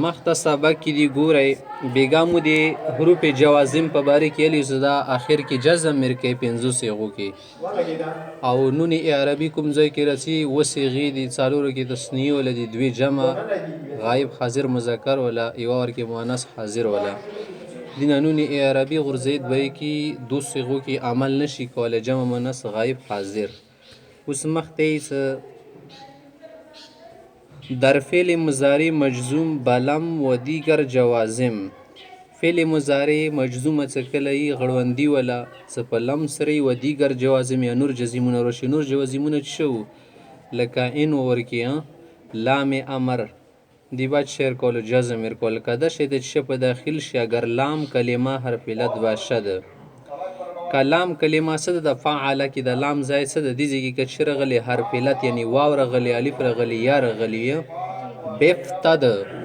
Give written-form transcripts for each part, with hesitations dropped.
مخته سبق کې دی ګورئ بیګا مو د حروف جوازم په باره کې ویلي زه دا اخر کې جزم میر کوي پنځو صیغو کې او نون عربي کوم ځای کې رسي اوه صیغې دي څلورو کې تثنیې ولا دي دوې جمع غایب حاضر مذکر ولا یوه ورکې مؤنث حاضر ولا دینه نون عربي غورځید به یې کې دو صیغو کې عمل نشي کولی جمع مؤنث غایب حاضر اوس مخته یې در فعل مضارع مجزوم بلم و دیگر جوازم فعل مضارع مجزومه څه کله یي غړوندي ولا څه په لم سره و دیگر جوازم یا نور جزیمونه راشي نور جوازمونه څه شو لکه ان ورکې لام امر دی باید شعر کولو جزم ورکول کده شی د څه په داخل شي اگر لام کلمه حرف علت باشد کلام کلمه څه د فعل کې د لام ځای څه د دې ځای کې چې رغلی حرف علت یعنی واو رغلی الف رغلی یا رغلی بفتد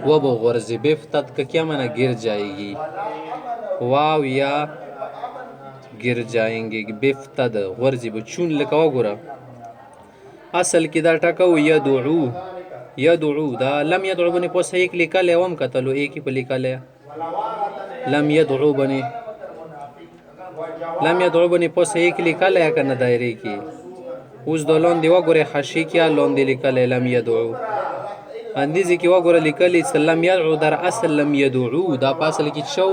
و به غرض بفتد که کیا معنی گر جائیگی واو یا گر جائیں گے بفتد غرض به چون لکه وګوره اصل کې دا ټکو یدعو یدعو دا لم یدعو بنی په صحیح لیکل وم کتلو ایک په لیکل لم یدعو بنی لم یدعو بنی په صحیح کې لیکل یا کنه دایره کې اوس د لاندې وګوره حشی کې لاندې لیکل لم یدعو اندیزي کې وګوره لیکل لم یدعو در اصل لم یدعو دا په اصل کې شو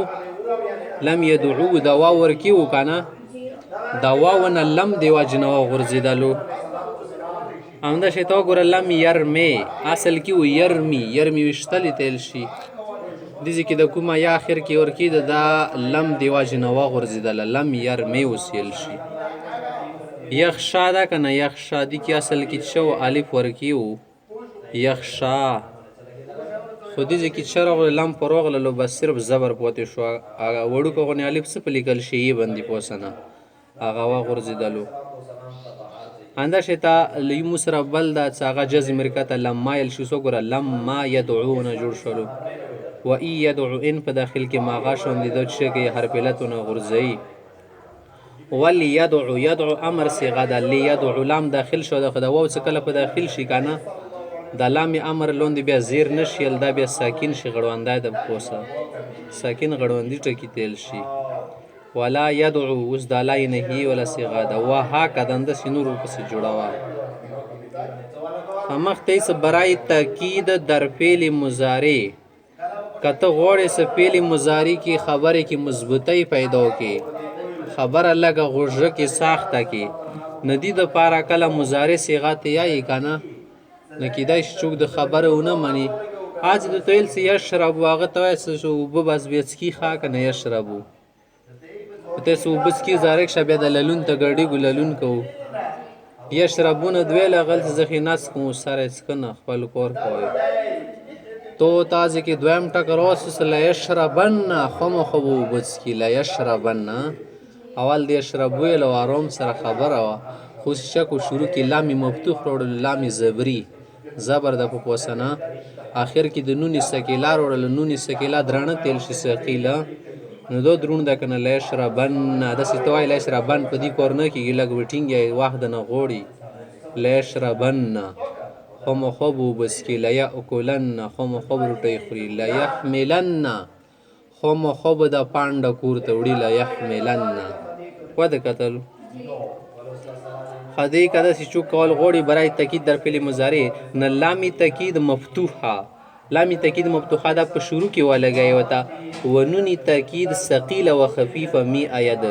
لم یدعو دا واو ورکی و کنه دا واو نه لم دی واجنه غورځیدلو همدا شی ته وګوره لم یرمی اصل کې و یرمی یرمی وشتلی تل شي دیزی کې د کومه یا اخر کې ورکی دا لم دی واجنه غورځیدله لم یرمی وسیل شي یخشا دا کنه یخشا دی کې اصل کې شو الف ورکی و یخشا خو دیزی کې شرغ لم پر وغللو بس صرف زبر پوتې شو وړو که غونې الف څه په لیکل شي یې بندي پوسنه هغه وغورځېدلو انده شی ته لیمو سره بل دا څه هغه جزم رکته لما یل شو څه ګوره لما یدعونه جوړ شولو و ای یدعو ان په داخل کې ماغا شوندې دا چې کې حرف علتونه غورځوي ولی یدعو یدعو امر صیغه ده لی یدعو لام داخل شو د واو څه کله په داخل شي کنه د لام امر لاندې بیا زیر نشي دا بیا ساکن شي غړوندای د پوسه ساکن غړوندي ټکی تل شي ولا يدعو اوس د لا نهي ولا صيغه ده وها کدند سنور پس جوړاوه مخته س برای تاکید در فعل مضارع کته غوړې س فعل مضارع کی خبره کی مضبوطی پیدا کی خبر لګه غوړه کی ساخته کی ندی د پارا کله مضارع صيغه تیای کنه نکیدای شوک د خبرونه مانی اج د تویل سی یشرب واغه تویس شو بس بیسکی خا کنه یشربو ته سو بس کی زارک شبه د للون ته ګړډي ګللون کو یشربون دویل غلط زخیناس کو سره اسکنه خپل کور کوي تو تازه کی دویم ټکروس لا یشربن خم خبو بس کی لا یشربن اول د یشربو له اروم سره خبره وا خو شکو شروع کی لام مفتوح وروړل لام زبری زبر د پوسنه اخر کې د نون سکیلا وروړل نون سکیلا درانه تل شي سکیلا نو دو درون د کنه لا یشربن د ستوای لا یشربن په دې کورنه کې لګ وټینګ واحد نه غوړي لا یشربن خم خبو بس کی لا یاکلن خم خبر ټی خوري لا یحملن خم خب د پاند کور ته وړي لا یحملن ود قتل خدای کده چې چوک کول غوړي برای تاکید در فعل مضارع نه لام تاکید مفتوحه لام تاکید مفتوحه دا په شروع کې ولګي وتا ونونی تاکید ثقيله و خفيفه می اید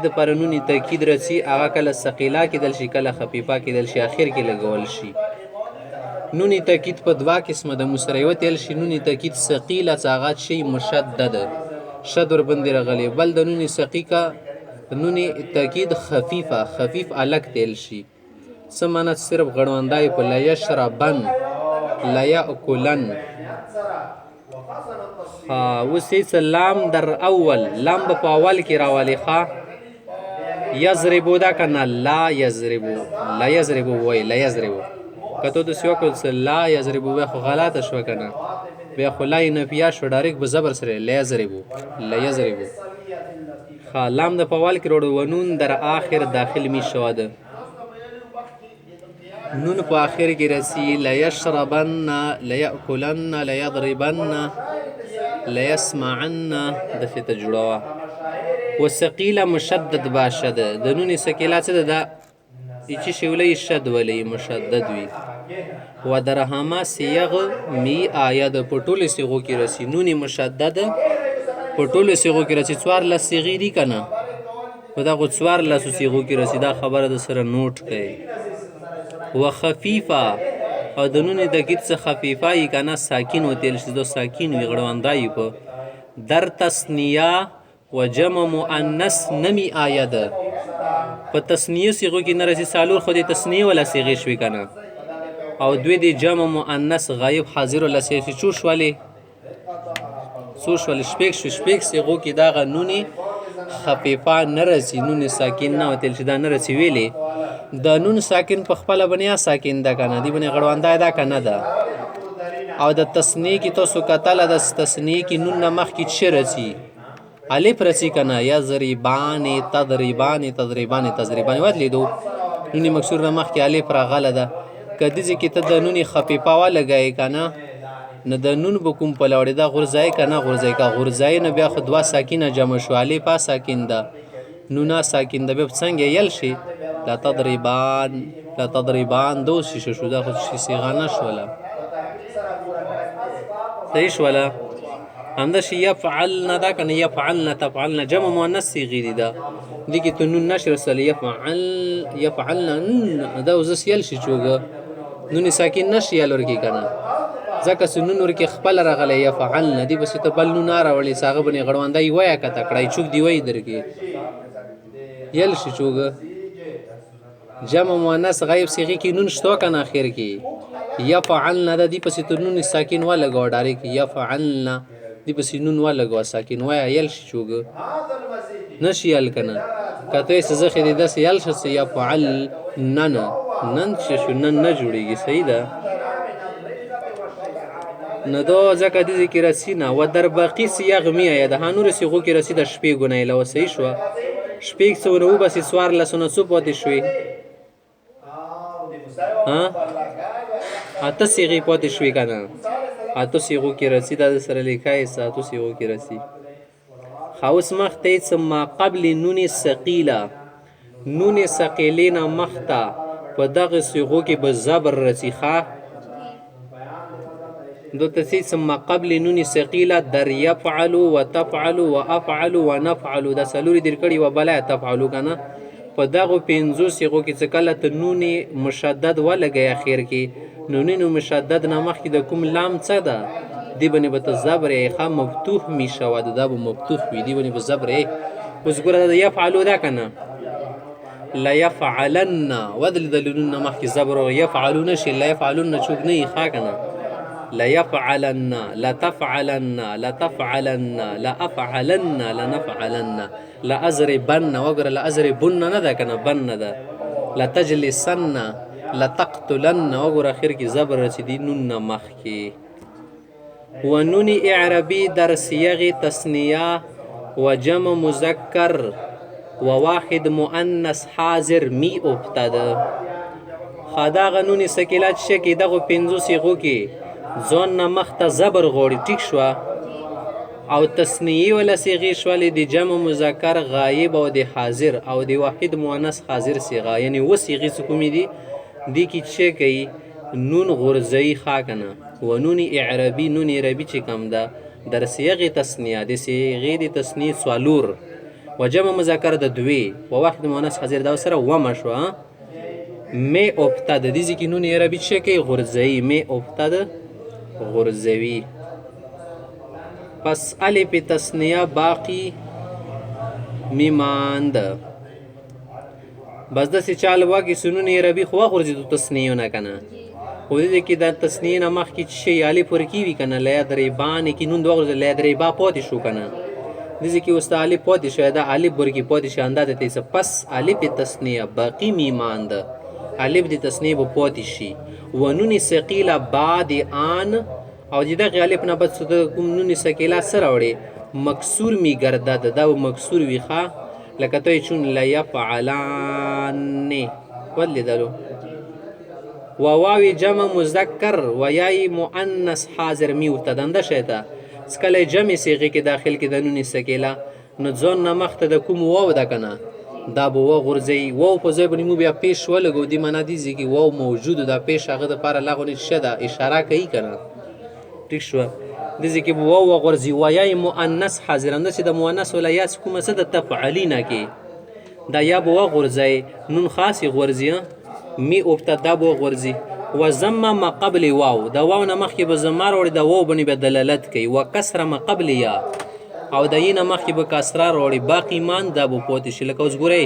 د پر نونی تاکید رسی هغه کله ثقيله کې دل شي کله خفيفه کې دل شي اخر کې لګول شي نونی تاکید په دوا قسمه د مسریوت ال شي نونی تاکید ثقيله څاغات شي مشدد شد ور بندي رغلی بل د نونی ثقيقه نونی تاکید خفیفه خفیف الک تل شي سمانت صرف غړوندای په لا یشربن لا یاکلن وسی سلام در اول لام په اول کې راوالی ښا یضربو دا کنه لا یضربو لا یضربو وای لا یضربو کته د سیو کول لا یضربو خو غلطه شو کنه بیا خو لا نفیا شو ډایرک به زبر سره لا یضربو لا یضربو لام د پوال کې وروړو ونون در آخر داخل می شواده نون په آخر کې رسی لیشربن لیأکلن لیضربن لیسمعن دفې ته جوړوه. وثقیله مشدد باشه ده د نون ثقیله څه ده دا چې شولی شد ولی مشدد وي. و درهمه سیغ می آید په ټولو صیغو کې رسی نون مشدد په ټولو صیغو کې رسی 14 صیغې دي که نه په دغو 14 صیغو کې رسی دا خبره د سره نوټ کړئ. و خفیفه او د نون د ګیت څه خفیفه یي که نه ساکین وتیل شي دو ساکین وي غړونده یي په در تسنیه و جمع مؤنث نمی آیده په تسنیه صیغو کې نه رسی څلور خو د تسنیه ولا صیغې شوي که نه او دوی د جمع مؤنث غایب حاضر ولا صیغې څو شولې شپږ صیغو کې دغه نونې خفیفه نه رسی نون ساکن نه وتیل شي دا نه رسی ویلې د نون ساکن په خپله بنیا ساکن ده که نه دی بنې غړونده ده که نه ده او د تسنیې کې تاسو کتله د تسنیې کې نون نه مخکې څه رسی الف رسی که نه یضربانې تضربانې ودلیدو نونې مکسور نه مخکې الف راغله ده که دې ځای کې ته د نونې خفیفه ولګوې که نه نو د نون به کوم پلوړې ده غورځوې که نه غورځوې که غورځوې نو بیا خو دوه ساکینه جمع شو الف ساکن ده نونه ساکن ده بیا څنګه یل شي لا تضربان دو شیشه شو دا خو صیغه نه شوله صحیح شوله همداسې یفعلن ده که نه یفعلن تفعلن جمع مؤنث صیغې دي ده دې کې ته نون نشي رسولی یفعلن دا اوس یل شي چوګه نون ساکن نشي یل ورکې که نه ځکه چې نون ورکې خپله راغلی یفعلن دې پسې ته بل نون راوړې چې هغه بنې غړونده یې ویه کته کړی چوک دې وی درکې یل شي چوګه جمع مؤنث غایب صیغې کې نون شته که نه اخر کې یفعلن ده دې پسې ته نون ساکن ولګوه ډایرکټ یفعلن دې پسې نون ولګوه ساکن ویه یل شي چوګه نشي یل که نه که ته یې څه زخې دې داسې یل شه څه یفعلنن نن چې شو نن نه جوړېږي صحیح ده نو دا ځکه دې ځای کې رسی نه و در باقي سیغ میآید ها نورو صیغو کې رسی د شپږو نه علاوه صحیح شوه شپږ څو نه وباسي 14 نه څو پاتې شوې اته صیغې پاتې شوې که نه اتو صیغو کې رسی دا د سره لیکای څه اتو صیغو کې رسی ښه اوس مخته یې څه ما قبل نون ثقیله نون ثقیلې نه مخته په دغه صیغو کې به زبر رسی ښه دو تسی ثم قبل نون ثقیله در یفعل و تفعل و افعل و نفعل دا سلوری در کړي و بلا تفعلو که نه په دغو پنځو صیغو کې څه کله ته نون مشدد ولګئ اخر کې نون مشدد نه مخکې د کوم لام څه ده دې بنې به ته زبر یې ښه مفتوح می شوه دا به مفتوح وي دې بنې به زبر یې اوس ګوره د یفعلو ده که نه لیفعلن ودلېدل نون نه مخکې زبر یفعلو نشي لیفعلن چوک نه یي ښه که نه لیفعلن لتفعلن لتفعلن لافعلن لنفعلن لازربن وګوره لازربن نه ده که نه بن نه ده لتجلسن لتقتلن وګوره اخر کې زبر رسېدي نون نه مخکې و نون اعربي در صیغ تثنیه و جمع مذکر و واحد مؤنث حاضر می ابتده ښه دغه نون ثقیله چې کې دغو پنځو صیغو کې ځان نه مخته زبر غواړي ټیک شوه او تثنیې ولا صیغې شولې د جمع مذکر غایب او د حاضر او د واحد مؤنث حاضر صیغه یعنی و صیغې څه کومې دي دې کې څه کوي نون غورځوي ښه که نه و نون اعربي نون اعربي چې کوم ده در صیغ تثنیه د صیغې د تثنیې څلور و جمع مذکر د دوی و واحد مؤنث حاضر دا سره ومه شوه می ابتده دې ځای کې نون اعربي څه کوي غورځوي می ابتده غرزوی پس الف تثنیه باقی میماند بس داسې چال واګي سنون عربي خو غورځېدو تثنیونه که نه خو دې کې د تثنیې نه مخکې چې شی الف ورکې وي که نه لیضربانې کې نون دوه غورځېدل لیضربا پاتې شو که نه دې کې اوس د الف پاتې شوی دا الف ورکې پاتې شي اندازه ته څه پس الف تثنیه باقی میماند الف د تثنیه به پاتې شي و نون ثقیله بعد آن او د دغې الف نه بد کوم نون ثقیله څه راوړې مکسور می گردد دا به مکسور وي ښه لکه ته یې چون لیفعلانې ودلېدلو و واوی جمع مذکر و یای مؤنث حاضر میو ته دنده شیته کله جمع صیغې کې داخل کې د نون سکیلا نو ځان نه مخته د کوم واو ده کنه دا به وغورځئ واو په ځای باندې مو بیا پیش ولګو دې معنا دي چې واو موجود دا پیش هغه دپاره لغونې شه ده اشاره کوي که نه ټیک شوه دې ځای کې به واو وغورځي ویای مؤنث حاضر همداسې د مؤنث ولا یا چې کومه څه د تفعلینه کې دا یا به وغورځئ نون خاص یې غورځي می ابتدا به وغورځي و ضم ما قبل واو د واو نه مخکې به ضمه راوړي د واو باندې به دلالت کوي و کسره ما قبل یا او د یې نه مخکې به کسره راوړي باقي مان دا به پاتې شي لکه اوس ګورئ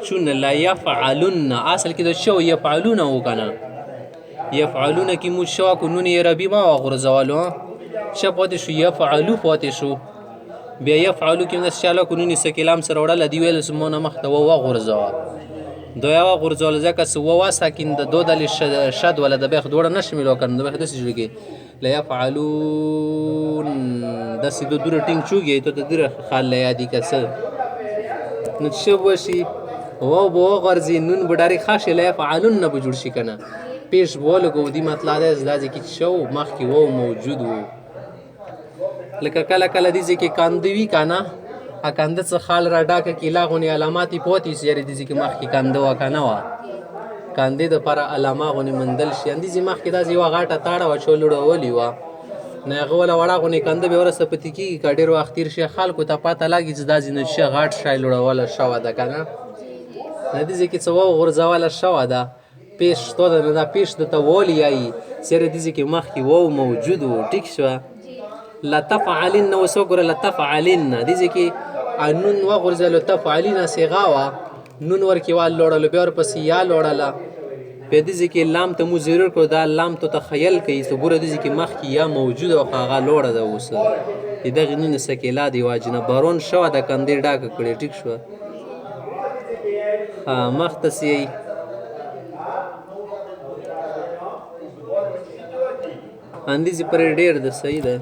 چون لا یفعلن اصل کې د شو یفعلون و که نه یفعلون کې مو شو کو نون یې ربي ما وغورځولو شه پاتې شو یفعلو پاتې شو بیا یفعلو کې همداسې چاله کو نون سکیلام سره وړله دې ویل مو نه مخته وغورځوه دویا وغورځول ځکه چې ووا ساکن د دو دلې شد ولا د بیخ دوړه نشي میلو کنه د بیخ داسې جوړېږي لا یفعلون داسې دو دوره ټینګ چوږي ته د دره خال لا یادي که څه نو څه وشي واو به وغورځي نون به ډارې خاشي لا یفعلون نه به جوړ شي که نه پیش به ولګو دې مطلب دی دا ځای کې شو مخکې واو موجود و لکه کله کله دې ځای کې کانده وي که نه کنده څه خال را ډاکه کې لا غونې علاماتې پاتې سي یارې دې ځای کې مخکې کنده وه که نه وه کندې دپاره علامه غونې مندل شي همدې مخکې داسې یوه غاټه تاړه وه چې ولوړولې وه نو هغه وله وړه غونې کنده بیا وروسته پتې کېږي که ډېر وخت تېر شي خلکو ته پته لګي چې دا ځینې شه غاټ شی لوړوله شوه ده که نه نو دې ځای کې څه وغورځوله شوه ده پیش شته ده نو دا پیش درته وولې یایي چې یارې دې ځای کې مخکې واو موجود و ټیک شوه لتفعلن اوس وګوره لتفعلن دې ځای کې نون وغورځولو تفعلین صیغه وه نون ورکې والوړلو بیا ورپسې یا لوړله بیا دې ځای کې لام ته مو ضرور کړو دا لام ته تخیل کوي چې ګوره دې ځای کې مخکې یا موجوده وه خو هغه لوړه ده اوس د دغې نون سکیلا د یوه جنه بارون شوه د کندې ډاکه کړې ټیک شوه مخته سي اندیزې پرې ډېر ده صحیح ده